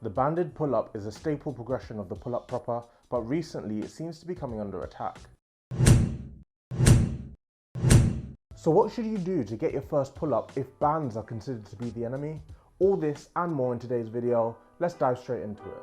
The banded pull-up is a staple progression of the pull-up proper, but recently it seems to be coming under attack. So what should you do to get your first pull-up if bands are considered to be the enemy? All this and more in today's video. Let's dive straight into it.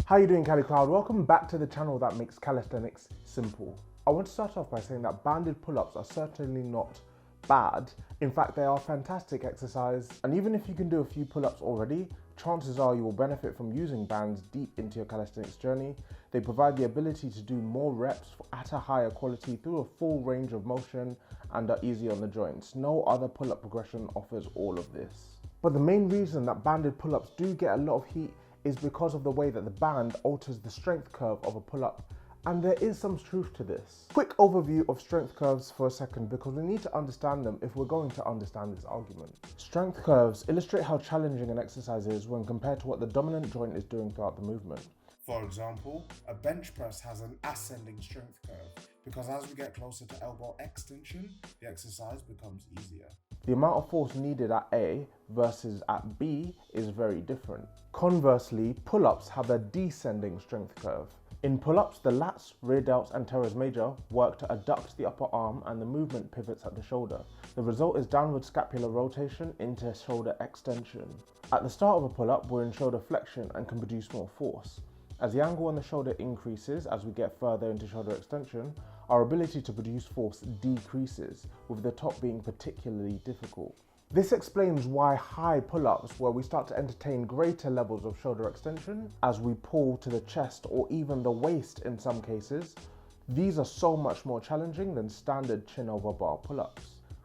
How you doing, Cali Crowd? Welcome back to the channel that makes calisthenics simple. I want to start off by saying that banded pull-ups are certainly not bad. In fact, they are a fantastic exercise, and even if you can do a few pull-ups already, chances are you will benefit from using bands deep into your calisthenics journey. They provide the ability to do more reps at a higher quality through a full range of motion and are easy on the joints. No other pull-up progression offers all of this. But the main reason that banded pull-ups do get a lot of heat is because of the way that the band alters the strength curve of a pull-up. And there is some truth to this. Quick overview of strength curves for a second, because we need to understand them if we're going to understand this argument. Strength curves illustrate how challenging an exercise is when compared to what the dominant joint is doing throughout the movement. For example, a bench press has an ascending strength curve because as we get closer to elbow extension, the exercise becomes easier. The amount of force needed at A versus at B is very different. Conversely, pull-ups have a descending strength curve. In pull-ups, the lats, rear delts and teres major work to adduct the upper arm and the movement pivots at the shoulder. The result is downward scapular rotation into shoulder extension. At the start of a pull-up, we're in shoulder flexion and can produce more force. As the angle on the shoulder increases as we get further into shoulder extension, our ability to produce force decreases, with the top being particularly difficult. This explains why high pull-ups, where we start to entertain greater levels of shoulder extension as we pull to the chest or even the waist in some cases, these are so much more challenging than standard chin over bar pull-ups.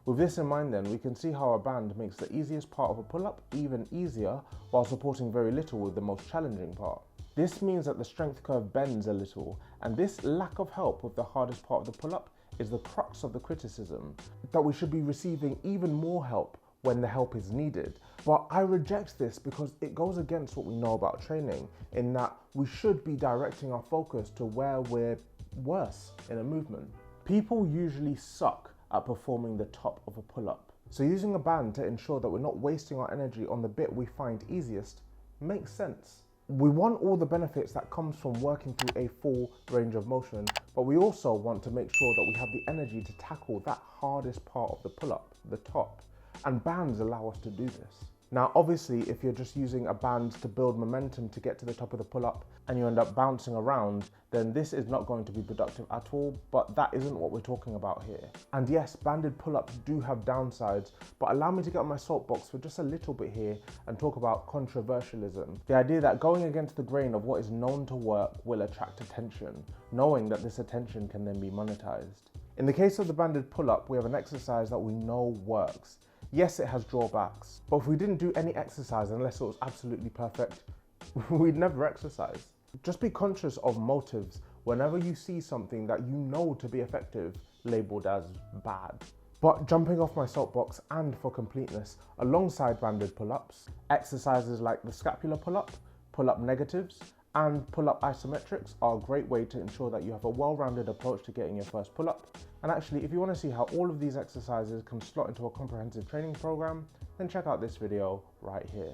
With this in mind then, we can see how a band makes the easiest part of a pull-up even easier while supporting very little with the most challenging part. This means that the strength curve bends a little, and this lack of help with the hardest part of the pull-up is the crux of the criticism, that we should be receiving even more help when the help is needed. But I reject this because it goes against what we know about training, in that we should be directing our focus to where we're worse in a movement. People usually suck at performing the top of a pull-up, so using a band to ensure that we're not wasting our energy on the bit we find easiest makes sense. We want all the benefits that comes from working through a full range of motion, but we also want to make sure that we have the energy to tackle that hardest part of the pull-up, the top, and bands allow us to do this. Now obviously, if you're just using a band to build momentum to get to the top of the pull-up and you end up bouncing around, then this is not going to be productive at all, but that isn't what we're talking about here. And yes, banded pull-ups do have downsides, but allow me to get on my soapbox for just a little bit here and talk about controversialism. The idea that going against the grain of what is known to work will attract attention, knowing that this attention can then be monetized. In the case of the banded pull-up, we have an exercise that we know works. Yes, it has drawbacks, but if we didn't do any exercise unless it was absolutely perfect, we'd never exercise. Just be conscious of motives whenever you see something that you know to be effective labeled as bad. But jumping off my soapbox, and for completeness, alongside banded pull-ups, exercises like the scapular pull-up, pull-up negatives, and pull-up isometrics are a great way to ensure that you have a well-rounded approach to getting your first pull-up. And actually, if you want to see how all of these exercises can slot into a comprehensive training program, then check out this video right here.